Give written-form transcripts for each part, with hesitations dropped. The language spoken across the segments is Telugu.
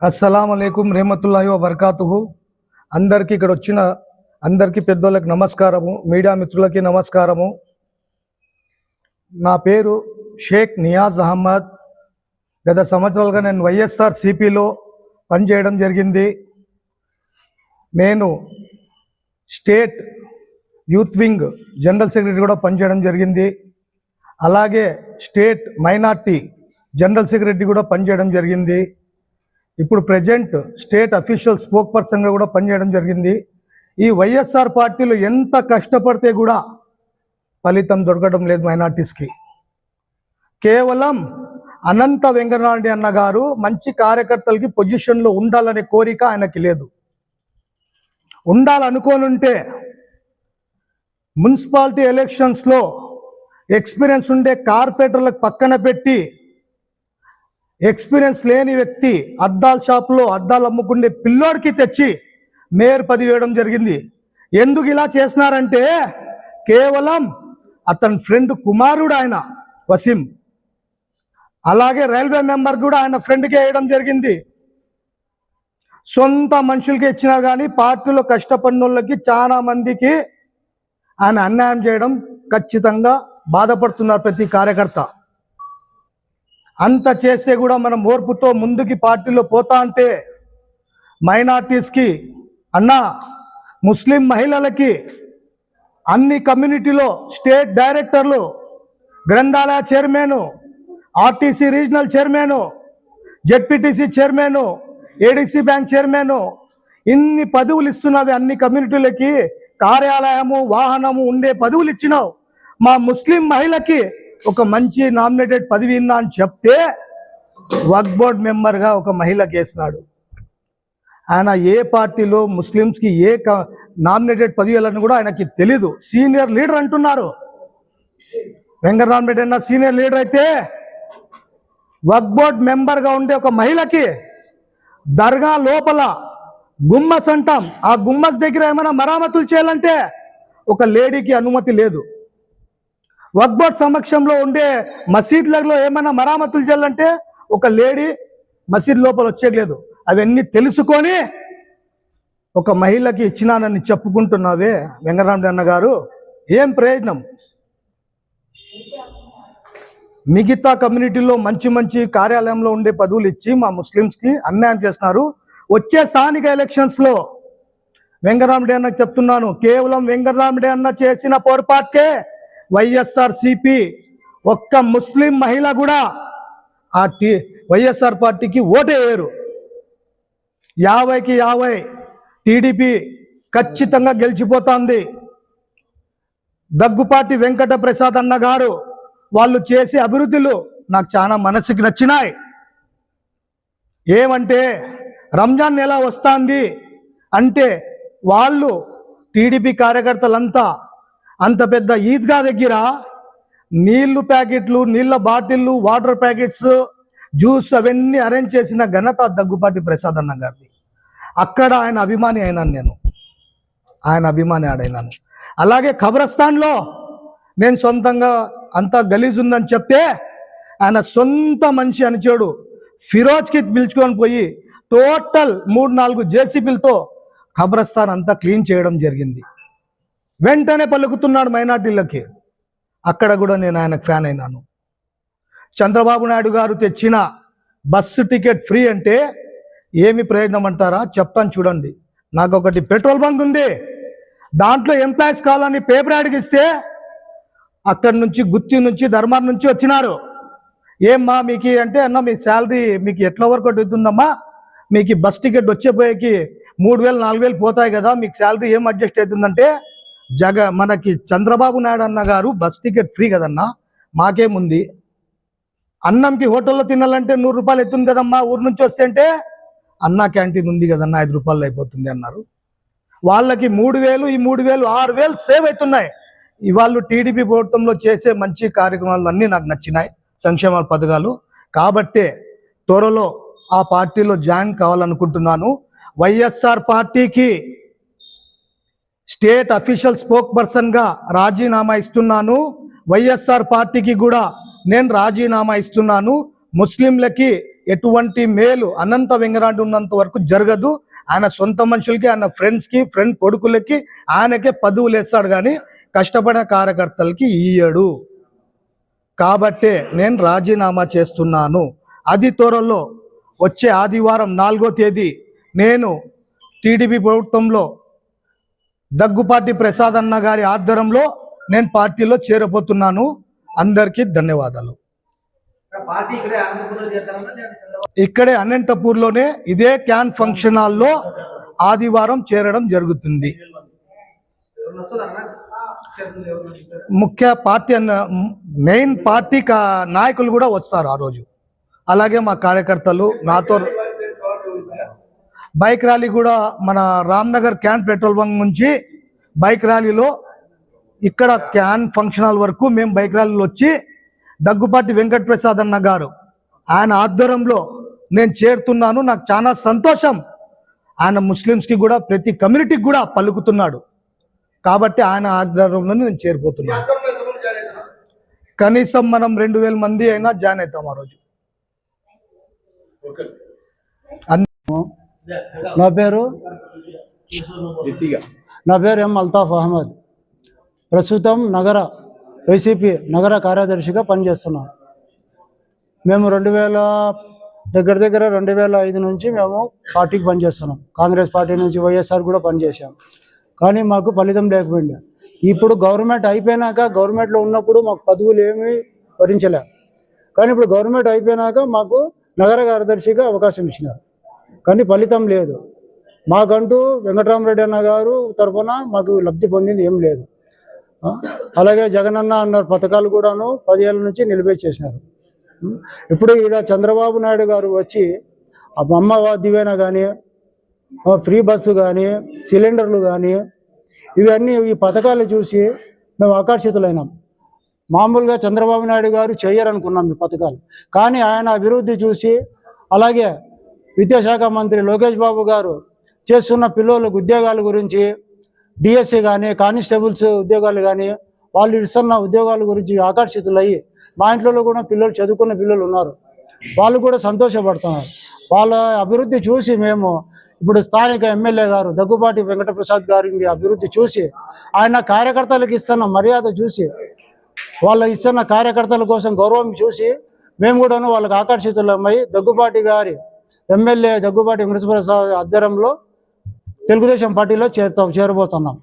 అస్సలాముఅలైకుం రెహమతుల్లాహి వబర్కాతుహు. అందరికీ ఇక్కడ వచ్చిన అందరికీ పెద్దోళ్ళకి నమస్కారము, మీడియా మిత్రులకి నమస్కారము. నా పేరు షేక్ నియాజ్ అహ్మద్. గత సంవత్సరాలుగా నేను వైఎస్ఆర్సీపీలో పనిచేయడం జరిగింది. నేను state youth wing general secretary కూడా పనిచేయడం జరిగింది. అలాగే స్టేట్ మైనార్టీ జనరల్ సెక్రటరీ కూడా పనిచేయడం జరిగింది. ఇప్పుడు ప్రజెంట్ స్టేట్ అఫీషియల్ స్పోక్ పర్సన్గా కూడా పనిచేయడం జరిగింది. ఈ వైఎస్ఆర్ పార్టీలో ఎంత కష్టపడితే కూడా ఫలితం దొరకడం లేదు మైనార్టీస్కి. కేవలం అనంత వెంకటనాయుడు అన్న గారు మంచి కార్యకర్తలకి పొజిషన్లో ఉండాలనే కోరిక ఆయనకి లేదు. ఉండాలనుకోనుంటే మున్సిపాలిటీ ఎలక్షన్స్లో ఎక్స్పీరియన్స్ ఉండే కార్పొరేటర్లకు పక్కన పెట్టి ఎక్స్పీరియన్స్ లేని వ్యక్తి అద్దాల షాప్లో అద్దాలు అమ్ముకుండే పిల్లోడికి తెచ్చి మేయర్ పదవి వేయడం జరిగింది. ఎందుకు ఇలా చేసినారంటే కేవలం అతని ఫ్రెండ్ కుమారుడు ఆయన వసీం, అలాగే రైల్వే మెంబర్ కూడా ఆయన ఫ్రెండ్కే వేయడం జరిగింది. సొంత మనుషులకి ఇచ్చినా కానీ పార్టీలో కష్టపడిన వాళ్ళకి చాలా మందికి ఆయన అన్యాయం చేయడం ఖచ్చితంగా బాధపడుతున్నారు ప్రతి కార్యకర్త. అంత చేస్తే కూడా మనం ఓర్పుతో ముందుకి పార్టీలో పోతా అంటే మైనార్టీస్కి అన్న ముస్లిం మహిళలకి అన్ని కమ్యూనిటీలో స్టేట్ డైరెక్టర్లు, గ్రంథాలయ chairman, RTC regional chairman, ZPTC chairman, ADC bank chairman, ఇన్ని పదవులు ఇస్తున్నవి అన్ని కమ్యూనిటీలకి. కార్యాలయము వాహనము ఉండే పదవులు ఇచ్చినావు. మా ముస్లిం మహిళకి ఒక మంచి నామినేటెడ్ పదవి ఇన్నా అని చెప్తే వక్ఫ్ బోర్డ్ మెంబర్గా ఒక మహిళకి వేసినాడు. ఆయన ఏ పార్టీలో ముస్లిమ్స్కి ఏ నామినేటెడ్ పదవులను కూడా ఆయనకి తెలీదు. సీనియర్ లీడర్ అంటున్నారు. వెంకటరామరెడ్డి అన్న సీనియర్ లీడర్ అయితే వక్ఫ్ బోర్డ్ మెంబర్గా ఉండే ఒక మహిళకి దర్గా లోపల గుమ్మస్ అంటాం, ఆ గుమ్మస్ దగ్గర ఏమైనా మరామతులు చేయాలంటే ఒక లేడీకి అనుమతి లేదు. వక్ఫ్ బోర్డ్ సమక్షంలో ఉండే మసీద్లలో ఏమైనా మరామతులు చేయాలంటే ఒక లేడీ మసీద్ లోపల వచ్చేయలేదు. అవన్నీ తెలుసుకొని ఒక మహిళకి ఇచ్చినానని చెప్పుకుంటున్నావే వెంకటరామరెడ్డి అన్న గారు, ఏం ప్రయోజనం? మిగతా కమ్యూనిటీలో మంచి మంచి కార్యాలయంలో ఉండే పదవులు ఇచ్చి మా ముస్లిమ్స్కి అన్యాయం చేస్తున్నారు. వచ్చే స్థానిక ఎలక్షన్స్లో వెంకటరామరెడ్డి అన్నకు చెప్తున్నాను, కేవలం వెంకటరామరెడ్డి అన్న చేసిన పొరపాటుకే వైఎస్ఆర్సీపీ ఒక్క ముస్లిం మహిళ కూడా ఆ వైఎస్ఆర్ పార్టీకి ఓటేయరు. 50కి 50 టీడీపీ ఖచ్చితంగా గెలిచిపోతుంది. దగ్గుపాటి వెంకట ప్రసాద్ అన్న గారు వాళ్ళు చేసే అభివృద్ధులు నాకు చాలా మనసుకి నచ్చినాయి. ఏమంటే రంజాన్ నెల వస్తుంది అంటే వాళ్ళు టీడీపీ కార్యకర్తలంతా అంత పెద్ద ఈద్గా దగ్గర నీళ్లు ప్యాకెట్లు, నీళ్ళ బాటిళ్ళు, వాటర్ ప్యాకెట్స్, జ్యూస్ అవన్నీ అరేంజ్ చేసిన ఘనత దగ్గుపాటి ప్రసాద్ అన్న గారిది. అక్కడ ఆయన అభిమాని అయినాను నేను, ఆయన అభిమాని ఆడైనాను. అలాగే ఖబరస్థాన్లో నేను సొంతంగా అంతా గలీజ్ ఉందని చెప్తే ఆయన సొంత మనిషి అనిచాడు ఫిరోజ్కి పిలుచుకొని పోయి టోటల్ 3-4 జేసీబీలతో ఖబరస్థాన్ అంతా క్లీన్ చేయడం జరిగింది. వెంటనే పలుకుతున్నాడు మైనార్టీలకి. అక్కడ కూడా నేను ఆయనకు ఫ్యాన్ అయినాను. చంద్రబాబు నాయుడు గారు తెచ్చిన బస్సు టికెట్ ఫ్రీ అంటే ఏమి ప్రయోజనం అంటారా? చెప్తాను చూడండి. నాకు ఒకటి పెట్రోల్ బంక్ ఉంది, దాంట్లో ఎంప్లాయీస్ కావాలని పేపర్ అడిగిస్తే అక్కడి నుంచి గుత్తి నుంచి ధర్మార్ నుంచి వచ్చినారు. ఏమ్మా మీకు అంటే అన్న మీ శాలరీ మీకు ఎట్లా వరకు అవుతుందమ్మా, మీకు బస్ టికెట్ వచ్చేపోయేకి 3000-4000 పోతాయి కదా, మీకు శాలరీ ఏం అడ్జస్ట్ అవుతుందంటే మనకి చంద్రబాబు నాయుడు అన్న గారు బస్ టికెట్ ఫ్రీ కదన్నా, మాకేముంది, అన్నంకి హోటల్లో తినాలంటే 100 రూపాయలు అవుతుంది కదమ్మా, ఊరు నుంచి వస్తే అంటే అన్నా క్యాంటీన్ ఉంది కదన్నా 5 రూపాయలు అయిపోతుంది అన్నారు. వాళ్ళకి 3000, ఈ 3000 6000 సేవ్ అవుతున్నాయి. ఇవాళ టీడీపీ ప్రభుత్వంలో చేసే మంచి కార్యక్రమాలు అన్నీ నాకు నచ్చినాయి, సంక్షేమ పథకాలు. కాబట్టే త్వరలో ఆ పార్టీలో జాయిన్ కావాలనుకుంటున్నాను. వైఎస్ఆర్ పార్టీకి స్టేట్ అఫీషియల్ స్పోక్ పర్సన్గా రాజీనామా ఇస్తున్నాను. వైఎస్ఆర్ పార్టీకి కూడా నేను రాజీనామా ఇస్తున్నాను. ముస్లింలకి ఎటువంటి మేలు అనంత వెంగరాంటి ఉన్నంత వరకు జరగదు. ఆయన సొంత మనుషులకి, ఆయన ఫ్రెండ్స్కి, ఫ్రెండ్ కొడుకులకి ఆయనకే పదవులు వేస్తాడు, కానీ కష్టపడిన కార్యకర్తలకి ఇయ్యడు. కాబట్టే నేను రాజీనామా చేస్తున్నాను. అది త్వరలో వచ్చే ఆదివారం 4వ తేదీ నేను టీడీపీ ప్రభుత్వంలో దగ్గుపాటి ప్రసాద్ అన్న గారి ఆధ్వర్యంలో నేను పార్టీలో చేరబోతున్నాను. అందరికీ ధన్యవాదాలు. ఇక్కడే అనంతపూర్లోనే ఇదే క్యాన్ ఫంక్షన్ హాల్లో ఆదివారం చేరడం జరుగుతుంది. ముఖ్య పార్టీ మెయిన్ పార్టీ నాయకులు కూడా వస్తారు ఆ రోజు. అలాగే మా కార్యకర్తలు నాతో బైక్ ర్యాలీ కూడా మన రామ్నగర్ క్యాన్ పెట్రోల్ బంక్ నుంచి బైక్ ర్యాలీలో ఇక్కడ క్యాన్ ఫంక్షన్ హాల్ వరకు మేము బైక్ ర్యాలీలో వచ్చి దగ్గుపాటి వెంకట ప్రసాద్ అన్న గారు ఆయన ఆధ్వర్యంలో నేను చేరుతున్నాను. నాకు చాలా సంతోషం. ఆయన ముస్లిమ్స్కి కూడా ప్రతి కమ్యూనిటీకి కూడా పలుకుతున్నాడు. కాబట్టి ఆయన ఆధ్వర్యంలోనే నేను చేరిపోతున్నాను. కనీసం మనం 2000 మంది అయినా జాయిన్ అవుతాం ఆ రోజు. నా పేరు ఎం అల్తాఫ్ అహ్మద్. ప్రస్తుతం వైసీపీ నగర కార్యదర్శిగా పనిచేస్తున్నాను. మేము 2005 నుంచి మేము పార్టీకి పనిచేస్తున్నాం. కాంగ్రెస్ పార్టీ నుంచి వైఎస్ఆర్ కూడా పనిచేసాం, కానీ మాకు ఫలితం లేకపోయింది. ఇప్పుడు గవర్నమెంట్ అయిపోయినాక, గవర్నమెంట్లో ఉన్నప్పుడు మాకు పదవులు ఏమీ భరించలే, కానీ ఇప్పుడు గవర్నమెంట్ అయిపోయినాక మాకు నగర కార్యదర్శిగా అవకాశం ఇచ్చినారు, కానీ ఫలితం లేదు. మాకంటూ వెంకటరామరెడ్డి అన్న గారు తరఫున మాకు లబ్ధి పొందింది ఏం లేదు. అలాగే జగనన్న అన్న పథకాలు కూడాను 10 ఏళ్ళ నుంచి నిలిపేసేసినారు. ఇప్పుడు ఈడ చంద్రబాబు నాయుడు గారు వచ్చి అమ్మ దివేనా కానీ, ఫ్రీ బస్సు కానీ, సిలిండర్లు కానీ, ఇవన్నీ ఈ పథకాలు చూసి మేము ఆకర్షితులైనాం. మామూలుగా చంద్రబాబు నాయుడు గారు చేయరనుకున్నాం ఈ పథకాలు, కానీ ఆయన అభివృద్ధి చూసి, అలాగే విద్యాశాఖ మంత్రి లోకేష్ బాబు గారు చేస్తున్న పిల్లలకు ఉద్యోగాల గురించి, డిఎస్సి కానీ, కానిస్టేబుల్స్ ఉద్యోగాలు కానీ, వాళ్ళు ఇస్తున్న ఉద్యోగాల గురించి ఆకర్షితులయ్యి మా ఇంట్లో కూడా పిల్లలు, చదువుకున్న పిల్లలు ఉన్నారు, వాళ్ళు కూడా సంతోషపడుతున్నారు. వాళ్ళ అభివృద్ధి చూసి మేము ఇప్పుడు స్థానిక ఎమ్మెల్యే గారు దగ్గుపాటి వెంకటప్రసాద్ గారి అభివృద్ధి చూసి, ఆయన కార్యకర్తలకు ఇస్తున్న మర్యాద చూసి, వాళ్ళ ఇస్తున్న కార్యకర్తల కోసం గౌరవం చూసి మేము కూడాను వాళ్ళకి ఆకర్షితులమై దగ్గుపాటి గారి ఎమ్మెల్యే దగ్గుపాటి వెంకటప్రసాద్ ఆధ్వర్యంలో తెలుగుదేశం పార్టీలో చేరబోతున్నాం.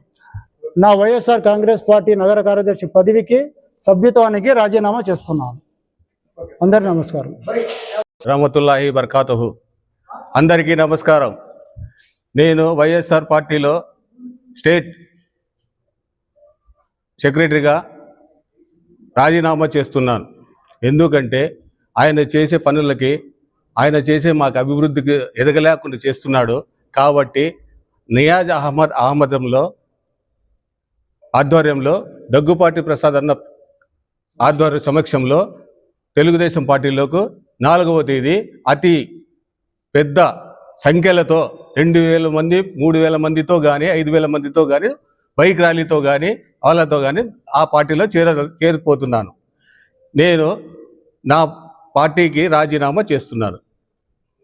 నా వైఎస్ఆర్ కాంగ్రెస్ పార్టీ నగర కార్యదర్శి పదవికి, సభ్యత్వానికి రాజీనామా చేస్తున్నాను. అందరికీ నమస్కారం. రహమతుల్లాహి బర్కాతుహు. అందరికీ నమస్కారం. నేను వైఎస్ఆర్ పార్టీలో స్టేట్ సెక్రటరీగా రాజీనామా చేస్తున్నాను. ఎందుకంటే ఆయన చేసే పనులకి, ఆయన చేసే మాకు అభివృద్ధికి ఎదగలేకుండా చేస్తున్నాడు. కాబట్టి నియాజ్ అహ్మద్ ఆధ్వర్యంలో దగ్గుపాటి ప్రసాద్ అన్న ఆధ్వర్య సమక్షంలో తెలుగుదేశం పార్టీలోకి 4వ తేదీ అతి పెద్ద సంఖ్యలతో 2000 మంది, 3000 మందితో కానీ, 5000 మందితో కానీ, బైక్ ర్యాలీతో కానీ, వాళ్ళతో కానీ ఆ పార్టీలో చేరిపోతున్నాను. నేను నా పార్టీకి రాజీనామా చేస్తున్నాను.